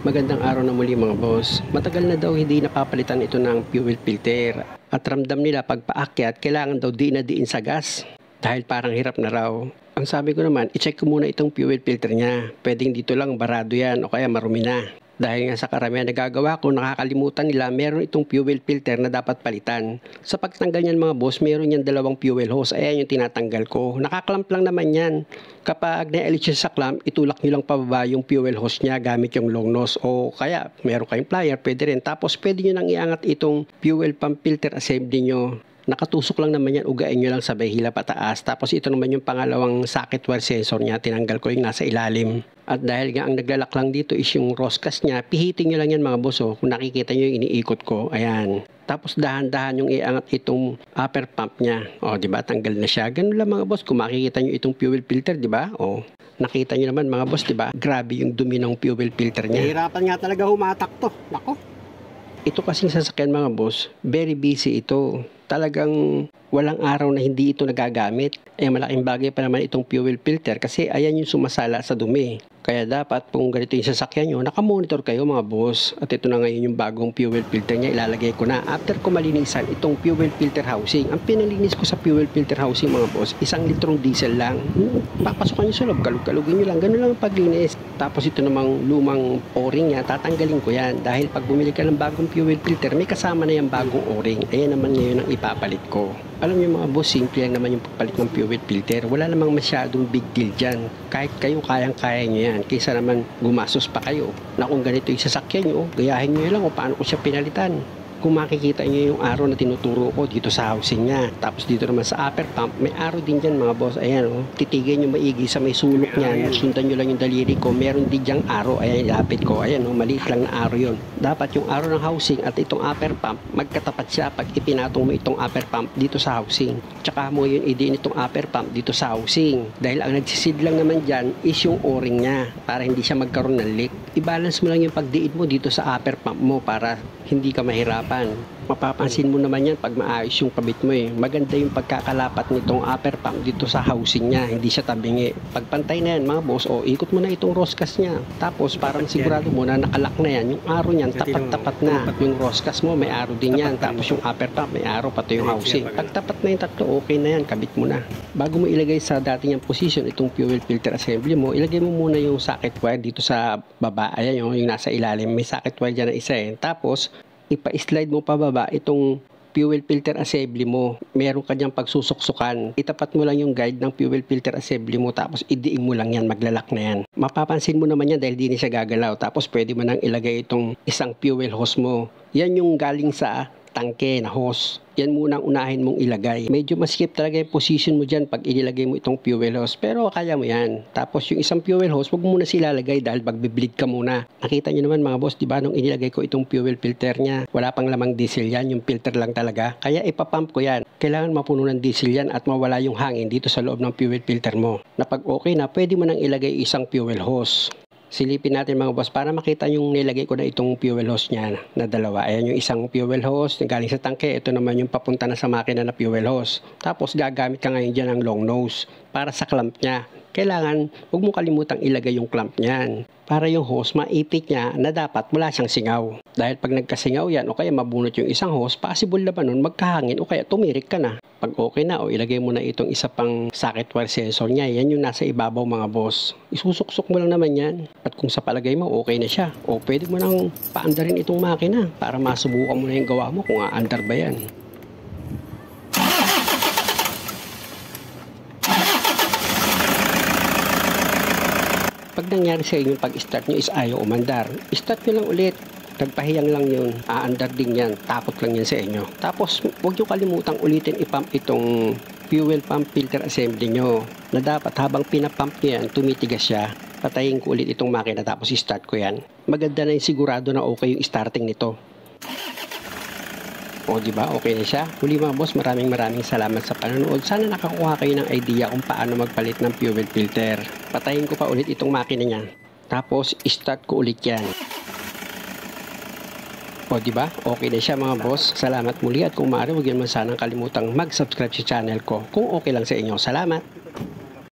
Magandang araw na muli mga boss. Matagal na daw hindi napapalitan ito ng fuel filter. At ramdam nila pag paakyat, kailangan daw diin sa gas. Dahil parang hirap na raw. Ang sabi ko naman, i-check ko muna itong fuel filter niya. Pwedeng dito lang barado yan o kaya marumi na. Dahil nga sa karamihan na gagawa ko, nakakalimutan nila meron itong fuel filter na dapat palitan. Sa pagtanggal niyan mga boss, meron yan dalawang fuel hose. Ayan yung tinatanggal ko. Nakaklamp lang naman yan. Kapag na-elit siya sa clamp, itulak nyo lang pababa yung fuel hose niya gamit yung long nose. O kaya, meron kayong plier, pwede rin. Tapos pwede nyo nang iangat itong fuel pump filter assembly nyo. Nakatusok lang naman yan, ugain nyo lang sabay hila pataas. Tapos ito naman yung pangalawang socket wire sensor niya, tinanggal ko yung nasa ilalim. At dahil nga ang naglalak lang dito is yung roscas niya, pihitin nyo lang yan mga boss. Kung nakikita nyo yung iniikot ko, ayan. Tapos dahan-dahan yung iangat itong upper pump niya. O, di ba? Tanggal na siya. Ganun lang mga boss, kung makikita nyo itong fuel filter, di ba? O, nakita nyo naman mga boss, di ba? Grabe yung dumi ng fuel filter niya. Nahirapan nga talaga humatak to. Nako. Ito kasing sasakyan mga boss, very busy ito. Talagang walang araw na hindi ito nagagamit. Malaking bagay pa naman itong fuel filter kasi ayan yung sumasala sa dumi. Kaya dapat kung ganito yung sasakyan nyo, nakamonitor kayo mga boss. At ito na ngayon yung bagong fuel filter niya, ilalagay ko na. After ko malinisan itong fuel filter housing, ang pinalinis ko sa fuel filter housing mga boss, 1 litrong diesel lang. Papasukan nyo sa loob, kalug-kalugin nyo lang, ganun lang ang paglinis. Tapos ito namang lumang o-ring niya, tatanggalin ko yan. Dahil pag bumili ka ng bagong fuel filter, may kasama na yung bagong o-ring. Ayan naman ngayon ang ipapalit ko. Alam niyo mga boss, simple lang naman yung pagpalit ng fuel filter. Wala namang masyadong big deal dyan. Kahit kayo kayang-kaya nyo yan. Kaysa naman gumasos pa kayo. Na kung ganito yung sasakyan nyo, gayahin nyo lang kung paano ko siya pinalitan. Kung makikita nyo yung arrow na tinuturo ko dito sa housing niya. Tapos dito naman sa upper pump, may arrow din dyan mga boss. Ayan o, titigan nyo maigi sa may sulok niyan. Sundan nyo lang yung daliri ko. Meron din dyang arrow. Ayan, ilapit ko. Ayan o, maliit lang na arrow yun. Dapat yung arrow ng housing at itong upper pump, magkatapat siya pag ipinatong mo itong upper pump dito sa housing. Tsaka mo yun idiin itong upper pump dito sa housing. Dahil ang nagsisid lang naman dyan is yung o-ring niya para hindi siya magkaroon ng leak. I-balance mo lang yung pagdiin mo dito sa upper pump mo para hindi ka mahirapan. Mapapansin mo naman yan pag maayos yung kabit mo eh. Maganda yung pagkakalapat nitong upper pump dito sa housing niya, hindi siya tabingi. Pagpantay na yan mga boss, ikot mo na itong roscas niya. Tapos parang sigurado mo na nakalak na yan, yung arrow niyan tapat-tapat na. Yung roscas mo may arrow din yan, tapos yung upper pump may arrow pati yung housing. Pag tapat na yung tatlo, okay na yan, kabit mo na. Bago mo ilagay sa dati niyang position itong fuel filter assembly mo, ilagay mo muna yung socket wire dito sa baba. Ayan yung nasa ilalim, may socket wire dyan na isa eh. Tapos ipa-slide mo pababa itong fuel filter assembly mo. Meron ka diyang pagsusuksukan. Itapat mo lang yung guide ng fuel filter assembly mo tapos idiin mo lang yan, maglalak na yan. Mapapansin mo naman yan dahil di na siya gagalaw. Tapos pwede mo nang ilagay itong isang fuel hose mo. Yan yung galing sa tangke na hose. Yan munang unahin mong ilagay. Medyo maskip talaga yung position mo dyan pag inilagay mo itong fuel hose. Pero kaya mo yan. Tapos yung isang fuel hose, wag mo muna sila lagay dahil magbe-bleed ka muna. Nakita nyo naman mga boss, di ba nung inilagay ko itong fuel filter niya, wala pang lamang diesel yan, yung filter lang talaga. Kaya ipapump ko yan. Kailangan mapuno ng diesel yan at mawala yung hangin dito sa loob ng fuel filter mo. Na pag okay na, pwede mo nang ilagay isang fuel hose. Silipin natin mga boss para makita yung nilagay ko na itong fuel hose niya na dalawa. Ayan yung isang fuel hose galing sa tangke. Ito naman yung papunta na sa makina na fuel hose. Tapos gagamit ka ngayon dyan ng long nose para sa clamp niya. Kailangan huwag mo kalimutang ilagay yung clamp niyan para yung hose maipit niya na dapat wala siyang singaw. Dahil pag nagkasingaw yan o kaya mabunot yung isang hose, possible naman nun magkahangin o kaya tumirik ka na. Pag okay na ilagay mo na itong isa pang socket wire sensor niya. Yan yung nasa ibabaw mga boss. Isusuksok mo lang naman yan. At kung sa palagay mo okay na siya, o pwede mo nang paandarin itong makina para masubukan mo na yung gawa mo kung aandar ba yan. Pag nangyari sa inyo pag-start nyo is ayaw umandar, start nyo lang ulit. Nagpahiyang lang yun, aandar din yan, takot lang yan sa inyo. Tapos huwag nyo kalimutang ulitin ipump itong fuel pump filter assembly nyo na dapat habang pinapump nyo yan, tumitigas siya. Patayin ko ulit itong makina tapos start ko yan. Maganda na yung sigurado na okay yung starting nito. O diba, okay na siya. Huli mga boss, maraming salamat sa panonood. Sana nakakuha kayo ng idea kung paano magpalit ng fuel filter. Patayin ko pa ulit itong makina niya. Tapos start ko ulit yan. O diba, okay na siya mga boss. Salamat muli at kung maaari, huwag yan man sanang kalimutang mag-subscribe sa channel ko kung okay lang sa inyo. Salamat!